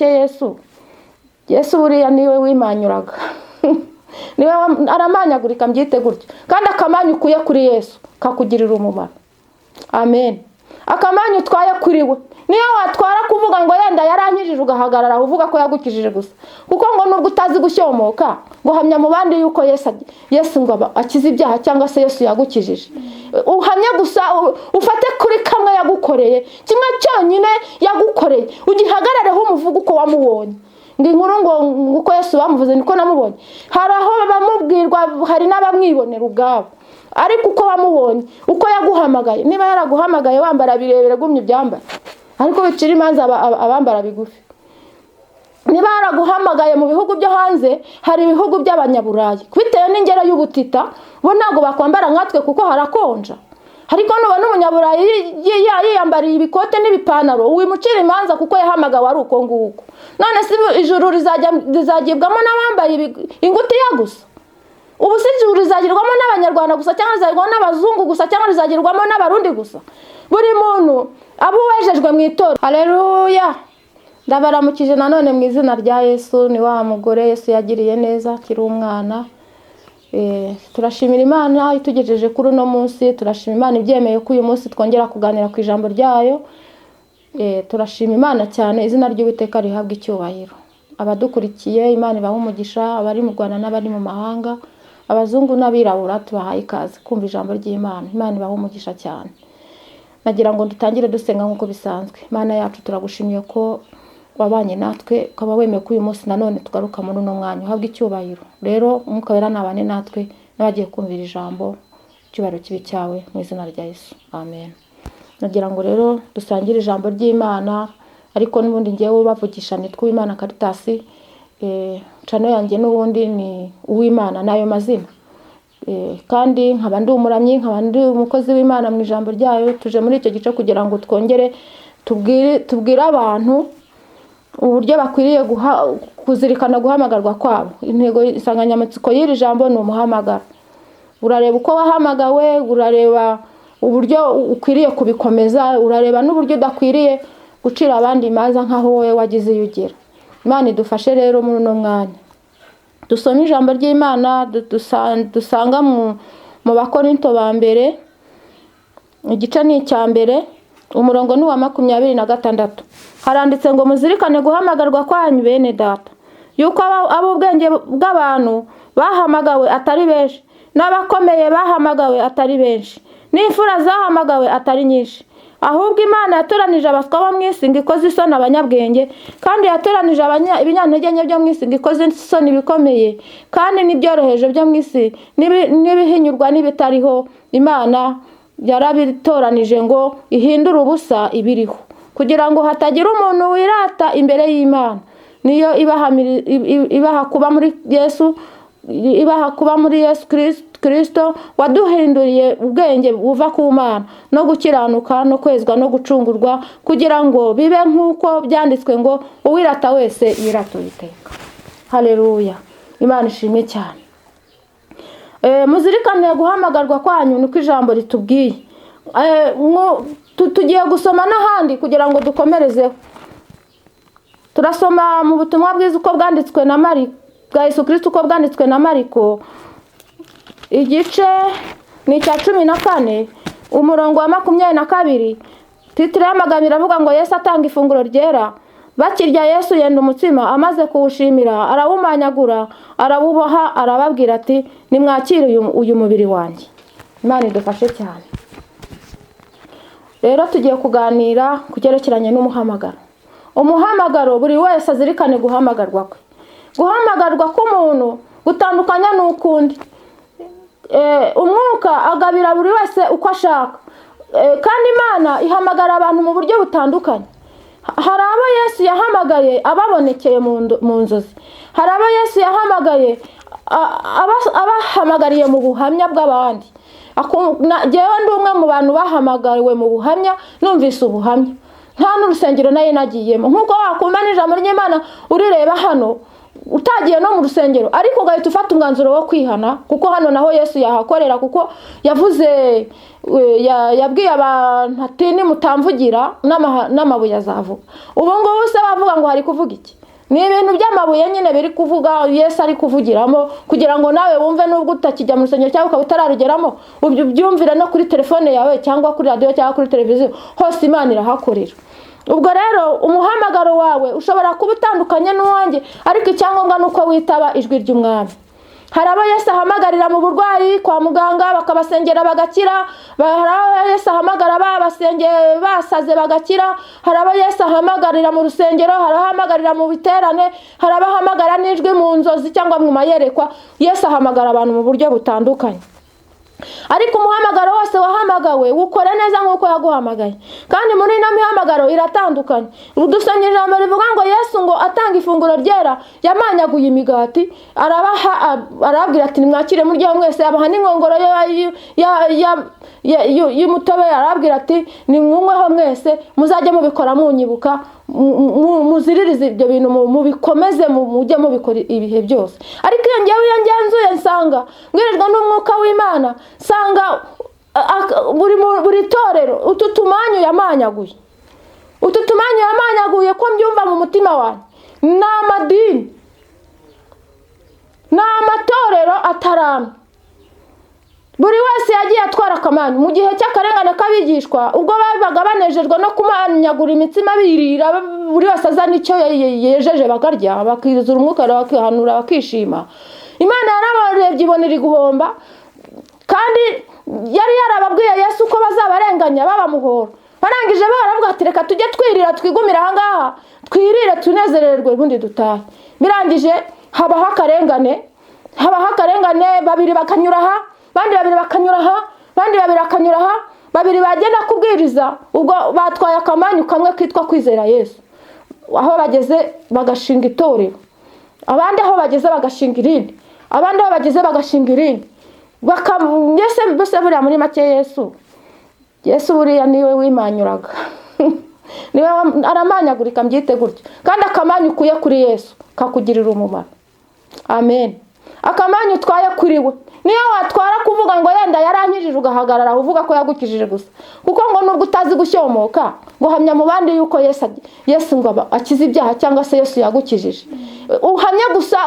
make Yesu buriya niwe wimanyuraga niwe aramanyagurika mbyite gutyo kandi akamanyu ukuye kuri Yesu kakugirira umumaro. Amen. Akamanyu utwaye kuri we niyo watwara kuvuga ngo yenda yarankijije ugahagarara uvuga ko yagukijije gusa, kuko ngo nubwo utazi gushyomoka ngo hamya mu bandi yuko Yesu ngo akize ibyaha cyangwa se Yesu yagukijije. Uhamye gusa ufate kuri kamwe yagukoreye, kimwe cyonyine yagukoreye, ugihagarareho umuvuga uko wamubonye. Ngo inkuru ngo uko Yesu bamuvuze niko namubonye. Hari aho bamubwirwa, hari n'abamwibonera ubwabo, ariko uko wamubonye, uko yaguhamagaye. Niba yaraguhamagaye wambara birebere gumye ibyambara, ariko bicira imanza abambara bigufi. Niba yaraguhamagaye mu bihugu byo hanze, hari ibihugu by'abanyaburayi bitewe n'ingero y'ubutita, bo ntago bakwambara nkatwe kuko harakonja. Ariko nubona umunyaburayi yiyambariye ibikote n'ibipantaro, wimucira imanza kuko yahamagawe ari uko nguko. None si ijuru rizagibwamo n'abambaye ingutiya gusa? Ubu si ijuru rizagirwamo n'abanyarwanda gusa, cyangwa rizagirwamo n'abazungu gusa, cyangwa rizagirwamo n'abarundi gusa? Buri muntu abo wejejwe mu itora. Haleluya. Ndabaramukije nanone mu izina rya Yesu. Ni wa mugore Yesu yagiriye neza kiri umwana. Turashimira Imana itugejeje kuri uno munsi. Turashimira Imana ibyemeye ko uyu munsi twongera kuganira ku ijambo ryayo. Turashimira Imana cyane, izina ry'Uwiteka rihabwa icyubahiro. Abadukurikiye Imana ibaha umugisha, abari mu Rwanda n'abari mu mahanga, abazungu n'abirabura, tubahaye ikaze kumva ijambo ry'Imana. Imana ibaha umugisha cyane. Nagira ngo dutangire dusenga nk'uko bisanzwe. Imana yacu turagushimiye ko wabanye natwe, ukaba wemeye ko uyu munsi nanone tugaruka muri uno mwanya. Uhabwe icyubahiro. Rero Umwuka Wera nabane natwe n'abagiye kumvira ijambo, icyubahiro kibi cyawe mu izina rya Yesu. Amen. Nagira ngo rero dusangire ijambo ry'Imana, ariko n'ubundi ngiye ubavugisha nitwa Uwimana Caritas. Chano yanjye n'ubundi ni Uwimana nayo mazina. Kandi nkaba ndi umuramyi, nkaba ndi umukozi w'Imana mu ijambo ryayo. Tuje muri icyo gice kugira ngo twongere tubwire abantu uburyo bakwiriye kuzirikana guhamagarwa kwabo. Intego insanganyamatsiko y'iri jambo ni umuhamagaro. Urareba uko wahamagawe, urareba uburyo ukwiriye kubikomeza, urareba n'uburyo udakwiriye gucira abandi imanza nkaho wowe wagize yugira. Imana idufashe rero muri uno mwanya. Dusome ijambo ry'Imana dusanga mu Bakorinto ba mbere, igice ni icya mbere, umurongo ni wa 26. Haranditse ngo muzirikane guhamagarwa kwanyu bene data, yuko abo ubwenge bw'abantu bahamagawe atari benshi, n'abakomeye bahamagawe atari benshi, n'imfura zahamagawe atari nyinshi. Ahubwo Imana yatoranije abaswa bo mu isi ngo ikoze isoni abanyabwenge, kandi yatoranije ibinyantege nke byo mu isi ngo ikoze isoni ibikomeye, kandi n'ibyoroheje byo mu isi n'ibihinyurwa n'ibitariho. Imana yarabitoranije ngo ihindure ubusa ibiriho, kugira ngo hatagira umuntu wirata imbere y'Imana. Niyo ibaha kuba muri Yesu, ibaha kuba muri Yesu Kristo waduhinduriye ubwenge buva ku Mana, no gukiranuka no kwezwa no gucungurwa, kugira ngo bibe nk'uko byanditswe ngo uwirata wese yirata Uwiteka. Haleluya. Imana ishimwe cyane. Muzirikane guhamagarwa kwanyu niko ijambo ritubwiye. Tugiye gusoma n'ahandi kugira ngo dukomerezeho. Turasoma mu butumwa bwiza uko bwanditswe na Mariko, bwa Yesu Kristo uko bwanditswe na Mariko, igice ni cya 14, umurongo wa 22. Titire y'amagambo iravuga ngo Yesu atanga ifunguro ryera. Bakirya Yesu yenda umutsima, amaze kuwushimira arawumanyagura, arawuboha, arababwira ati nimwakire uyu mubiri wanjye. Imana idufashe cyane. Rero tugiye kuganira ku cyerekeranye n'umuhamagaro. Umuhamagaro buri wese azirikane guhamagarwa kwe. Guhamagarwa k'umuntu gutandukanya n'ukundi. Umwuka agabira buri wese uko ashaka, kandi Imana ihamagara abantu mu buryo butandukanye. Hari abo Yesu yahamagaye ababonekeye mu nzozi, hari abo Yesu yahamagaye abahamagariye mu buhamya bw'abandi. Jewe ndi umwe mu bantu bahamagariwe mu buhamya, numvise ubuhamya nta n'urusengero naye nagiyemo. Nkuko wakumva n'ijambo ry'Imana urireba hano utagiye no mu rusengero ariko ugahita ufata umwanzuro wo kwihana, kuko hano naho Yesu yahakorera, kuko yavuze yabwiye abantu ati nimutamvugira n'amabuye azavuga. ubu ngubu se bavuga ngo hari kuvuga iki? Ni ibintu by'amabuye nyine biri kuvuga Yesu ari kuvugiramo, kugira ngo nawe wumve nubwo utakijya mu rusengero cyangwa ukaba utararugeramo ubyumvire no kuri telefone yawe cyangwa kuri radio cyangwa kuri televiziyo, hose Imana irahakorera. Ubwo rero umuhamagaro wawe ushobora kuba utandukanye n'uwanjye, ariko icyangombwa nuko witaba ijwi ry'Umwami. Hari abo Yesu ahamagarira mu burwayi kwa muganga bakabasengera bagakira, hari abo Yesu ahamagara babasengeye basaze bagakira, hari abo Yesu ahamagarira mu rusengero, hari ahamagarira mu biterane, hari abahamagara n'ijwi mu nzozi cyangwa mu mayerekwa. Yesu ahamagara abantu mu buryo butandukanye, ariko umuhamagaro wose wahamagawe ukore neza nk'uko yaguhamagaye. Kandi muri ino mihamagaro iratandukanye. Udusomye ijambo rivuga ngo Yesu ngo atanga ifunguro ryera yamanyaguye imigati arabwira ati nimwakire murya mwese, abaha n'inkongoro y'umutobe arabwira ati nimwunyweho mwese, muzajye mubikora munyibuka, muziririze ibyo bintu mubikomeze mujye mubikora ibihe byose. Ariko iyo ngenzuye nsanga mbwirijwe n'umwuka w'Imana, nsanga buri torero utu tumanyu yamanyaguye ko mbyumva mu mutima wanjye. Ni amadini, ni amatorero ataramye, buri wese yagiye atwara akamanyu. Mu gihe cy'akarengane k'abigishwa, ubwo babaga banejejwe no kumanyagura imitsima birira, buri wese azana icyo yejeje bakarya, bakizura umwuka bakihanura bakishima, Imana yarabarebye ibonera guhomba. Kandi yari yarababwiye Yesu ko bazabarenganya babamuhora. Barangije baravuga ati reka tujye twirira twigumira aha ngaha, twirire tunezererwe ubundi dutahe. Birangije habaho akarengane, babiri bakanyura aha, bandi babiri bakanyura aha, bandi babiri bakanyura aha, babiri bagenda kubwiriza, ubwo batwaye akamanyu kamwe kitwa kwizera Yesu. Aho bageze bagashinga itorero, abandi aho bageze bagashinga irindi, abandi aho bageze bagashinga irindi. Yesu buriya muri make Yesu buriya niwe wimanyuraga niwe aramanyagurika mbyite gutyo. Kandi akamanyu ukuye kuri Yesu kakugirira umumaro. Amen. Akamanyu twaye kuriwe niyo watwara kuvuga ngo yenda yarankijije ugahagarara uvuga ko yagukijije gusa, kuko ngo nubwo utazi gushyomoka ngo hamya mu bandi yuko Yesu ngo akize ibyaha cyangwa se Yesu yagukijije. Uhamya gusa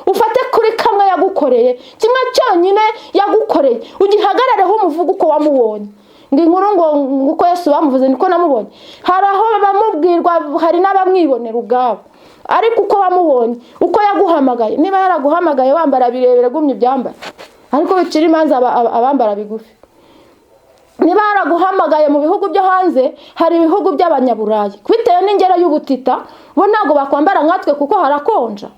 ufate kuri kamwe yagukoreye, kimwe cyonyine yagukoreye, ugihagarareho umuvuga uko wamubonye. Ndi nkuru ngo uko Yesu bamuvuze niko namubonye. Hari aho bamubwirwa, hari n'abamwibonera ubwabo, ariko uko wamubonye, uko yaguhamagaye. Niba yaraguhamagaye wambara birebere gumye ibyambara, ariko bicira imanza abambara bigufi. Niba yaraguhamagaye mu bihugu byo hanze, hari ibihugu by'abanyaburayi, bitewe n'ingero y'ubutita bo ntago bakwambara nkatwe kuko harakonja.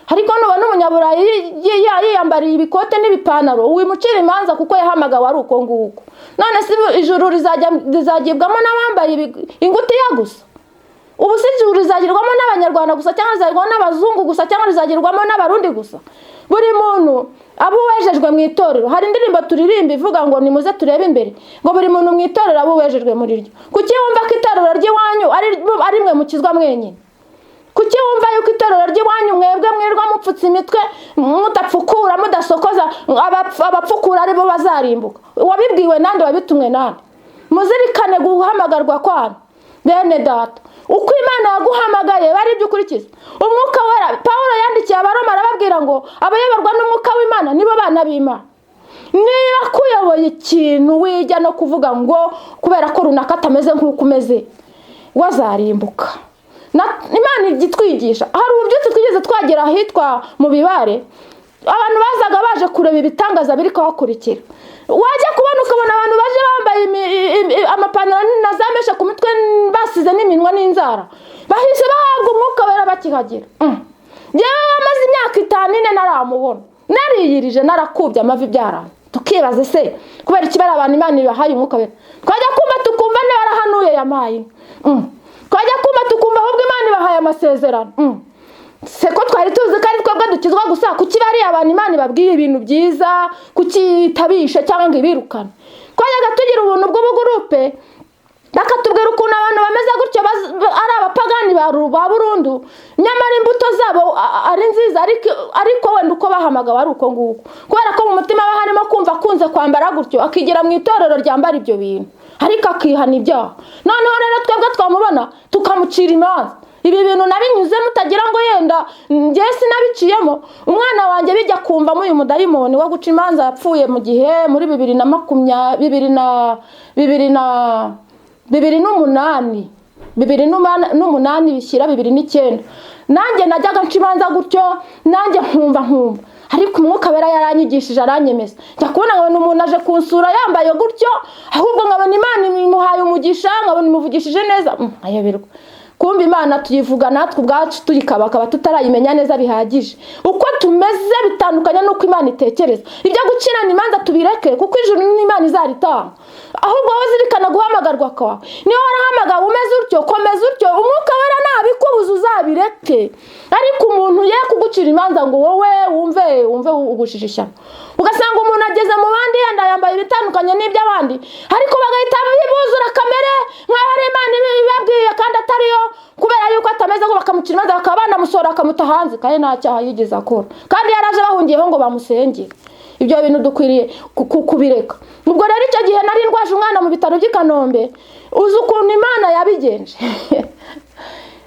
Ariko nubona umunyaburayi yiyambariye ibikote n'ibipantaro, wimucira imanza kuko yahamagawe ari uko nguko. None si ijuru rizagibwamo n'abambaye ingutiya gusa? Ubu si ijuru rizagirwamo n'abanyarwanda gusa, cyangwa rizagirwamo n'abazungu gusa, cyangwa rizagirwamo n'abarundi gusa? Buri muntu abo wejejwe mu itorero. Hari indirimbo turirimba ivuga ngo nimuze turebe imbere, ngo buri muntu mu itorero abo wejejwe muri ryo. Kuki wumva ko itorero ry'iwanyu ari mwe mukizwa mwenyine? Kuki wumva yuko itorero ry'iwanyu mwebwe mwirwa mupfutse imitwe, mudapfukura mudasokoza, abapfukura ari bo bazarimbuka? Wabibwiwe nande? Wabitumwe nande? Muzirikane guhamagarwa kwanyu bene data. Uko Imana yaguhamagaye bari ibyo ukurikiza. Umwuka wera, Pawulo yandikiye Abaroma arababwira ngo abayoborwa n'umwuka w'Imana nibo bana b'Imana. Niba kuyoboye ikintu wijya no kuvuga ngo kubera ko runaka atameze nk'uko umeze, wazarimbuka. Imana igitwigisha. Hari ububyutse twigeze twagera ahitwa mu Bibare, abantu bazaga baje kureba ibitangaza biri kuhakurikira. Wajya kubona ukabona abantu baje bambaye amapantaro na za meshe ku mitwe, basize n'iminwa n'inzara, bahise bahabwa umwuka wera bakihagera. Yewe amaze imyaka 5 naramubona, nariyirije narakubye amavi byarana. Tukibaze se kubera ikibara abantu Imana ibahaye umwuka wera, twajya kumva tukumva ne barahanuye yamaye, twajya kumva tukumva ahubwo Imana ibahaye amasezerano. Se ko twari tuzi ko ari twebwe dukizwa gusa, kuki bari abantu Imana babwiye ibintu byiza, kuki tabisha cyangwa ibirukana? Twajyaga tugira ubuntu bw'ubugurupe bakatubwira ukuntu abantu bameze gutyo ari abapagani ba burundu, nyamara imbuto zabo ari nziza, ariko wenda uko bahamagawe ari uko nguko, kubera ko mu mutima we harimo kumva akunze kwambara gutyo, akigira mu itorero ryambara ibyo bintu, ariko akihana ibyaha. Noneho rero twebwe twamubona tukamucira imanza. Ibi bintu nabinyuze mutagira ngo yenda njye sinabiciyemo. Umwana wanjye bijya kumva mu uyu mudayimoni wo guca imanza yapfuye mu gihe muri 2008 bishyira 2009. Nanjye najyaga nca imanza gutyo, nanjye nkumva ariko umwuka wera yaranyigishije aranyemeza. Njya kubona ngo umuntu aje kunsura yambaye gutyo, ahubwo nkabona Imana imuhaye umugisha, nkabona imuvugishije neza. Ayoberwa kumva Imana tuyivuga natwe ubwacu tuyikabakaba tutarayimenya neza bihagije. Uko tumeze bitandukanye nuko Imana itekereza. Ibyo gucirana imanza tubireke, kuko ijuru n'Imana izaritanga. Ahubwo wowe zirikana guhamagarwa kwawe. Niyo warahamagawe umeze utyo, komeza utyo, umwuka wera nabikubuza uzabireke. Ariko umuntu ye kugucira imanza ngo wowe wumve ugushije ishyano. Ugasanga umuntu ageze mu bandi yenda yambaye bitandukanye n'iby'abandi, ariko bagahita bibuzura kamere nk'aho ari Imana ibibabwiye kandi atariyo, kubera yuko atameze ngo bakamucira imanza bakaba banamusora akamuta hanze, kandi nta cyaha yigeze akora, kandi yaraje bahungiyeho ngo bamusengere. Ibyo bintu dukwiriye kubireka. Ubwo rero icyo gihe nari ndwaje umwana mu bitaro by'i Kanombe, uzi ukuntu Imana yabigenje.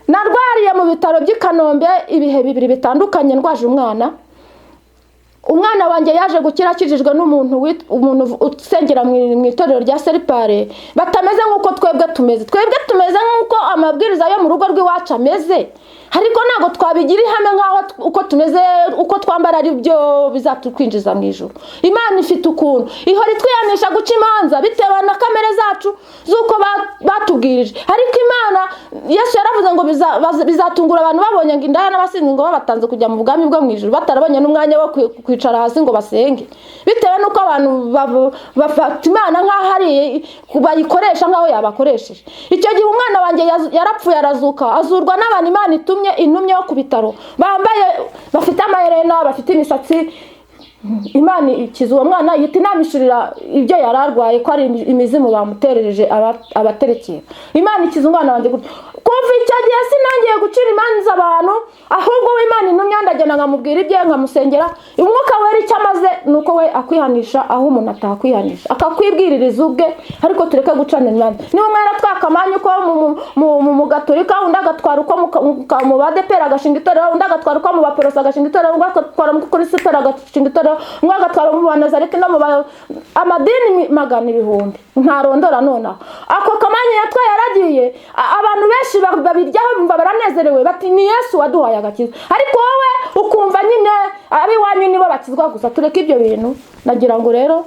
Narwariye mu bitaro by'i Kanombe ibihe bibiri bitandukanye ndwaje umwana wanjye yaje gukira akijijwe n'umuntu usengera mu itorero rya Seripare, batameze nk'uko twebwe tumeze nk'uko amabwiriza yo mu rugo rw'iwacu ameze, ariko ntabwo twabigira ihame nk'aho uko tumeze, uko twambara ari byo bizatukwinjiza mu ijuru. Imana ifite ukuntu ihora itwihanisha guca imanza bitewe na kamere zacu z'uko batubwirije, ariko Imana Yesu yaravuze ngo bizatungura abantu babonye ngo indaya n'abasinzi ngo babatanze kujya mu bwami bwo mu ijuru, batarabonye n'umwanya wo kwicara hasi ngo basenge, bitewe n'uko abantu bafata Imana nk'aho ari bayikoresha nk'aho yabakoresheje. Icyo gihe umwana wanjye yarapfuye arazuka, azurwa n'abantu Imana intumye yo ku bitaro, bafite amaherena, bafite imisatsi. Imana ikiza uwo mwana ihita inamishurira ibyo yararwaye ko ari imizimu bamuterereje abaterekera. Imana ikiza umwana wanjye gutyo. Kumva icyo gihe sinangiye gucira imanza abantu, ahubwo w'Imana intumye ndagenda nkamubwira ibye nkamusengera. Umwuka wera icyo amaze nuko we akwihanisha aho umuntu atakwihanisha, akakwibwiririza ubwe, ariko tureke gucana imanza. Niba mwera twakamanye ko mu Gatolika undi agatwara uko mu badepera agashinga itorero, undi agatwara uko mu baporosa agashinga itorero, undi agatwara kuri sipera agashinga itorero, umwe agatwara mu Banazareti no mu amadini magana ibihumbi ntarondora nonaho. Ako kamanye yatwa yaragiye, abantu benshi babiryaho bumva baranezerewe bati ni Yesu waduhaye agakiza, ariko wowe ukumva nyine abiwanyu nibo bakizwa gusa. Tureke ibyo bintu. Nagira ngo rero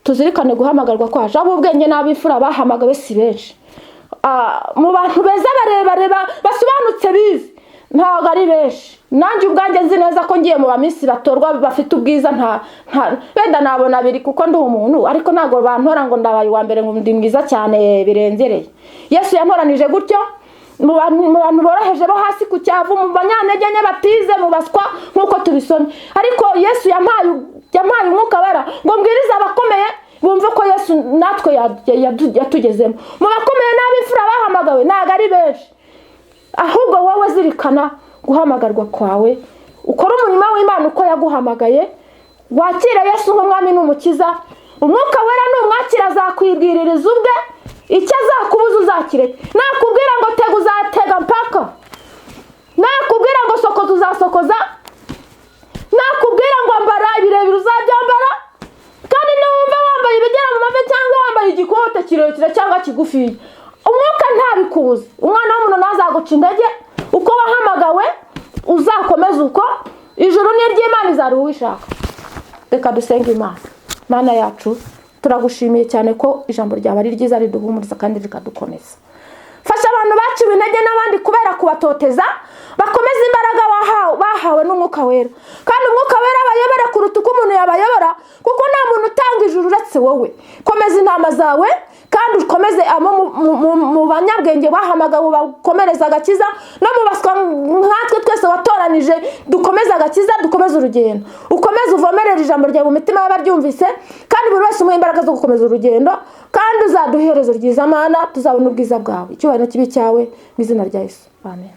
tuzirikane guhamagarwa kwaje. Abo ubwenge n'abifura bahamagawe si benshi, mu bantu beza bareba basobanutse bize ntabwo ari benshi. Nanjye ubwanjye nzi neza ko ngiye mu bamisi batorwa bafite ubwiza wenda nabona biri kuko ndi umuntu, ariko ntabwo bantora ngo ndabaye wa mbere ngo ndi mwiza cyane birenzereye. Yesu yantoranije gutyo mu bantu boroheje bo hasi ku cyavu, mu banyantege nke batize, mu baswa nk'uko tubisomye. Ariko Yesu yampaye umwuka wera ngo mbwirize abakomeye bumve ko Yesu natwe yatugezemo. Mu bakomeye n'abifura bahamagawe ntabwo ari benshi, ahubwo wowe zirikana guhamagarwa kwawe, ukora umurimo w'Imana uko yaguhamagaye, wakira Yesu nk'umwami n'umukiza. Umwuka wera numwakira azakwibwiririza ubwe, icyo azakubuza uzakireke. Nakubwira ngo tega uzatega mpaka, nakubwira ngo sokoza uzasokoza, nakubwira ngo ambara ibirebire uzabyambara, kandi niwumva wambaye ibigera mu mavi cyangwa wambaye igikote kirekire cyangwa kigufiya, umwuka ntabikubuza. Umwana w'umuntu nazaguca intege, uko wahamagawe uzakomeza uko, ijuru ni iry'Imana izari uwishaka. Reka dusenge Imana. Mana yacu turagushimiye cyane ko ijambo ryawe ari ryiza riduhumuriza kandi rikadukomeza. Fasha abantu baciwe intege n'abandi kubera kubatoteza, bakomeza imbaraga bahawe n'umwuka wera, kandi umwuka wera abayobora kuruta uko umuntu yabayobora, kuko nta muntu utanga ijuru uretse wowe. Komeza intama zawe kandi ukomeze mu banyabwenge bahamagawe bakomereza agakiza, no mu baswa nkatwe twese watoranije dukomeze agakiza, dukomeze urugendo. Ukomeze uvomerera ijambo ryawe mu mitima y'abaryumvise, kandi buri wese umuhe imbaraga zo gukomeza urugendo, kandi uzaduherezo ryiza Mana, tuzabona ubwiza bwawe. Icyubahiro kibi cyawe mu izina rya Yesu, amen.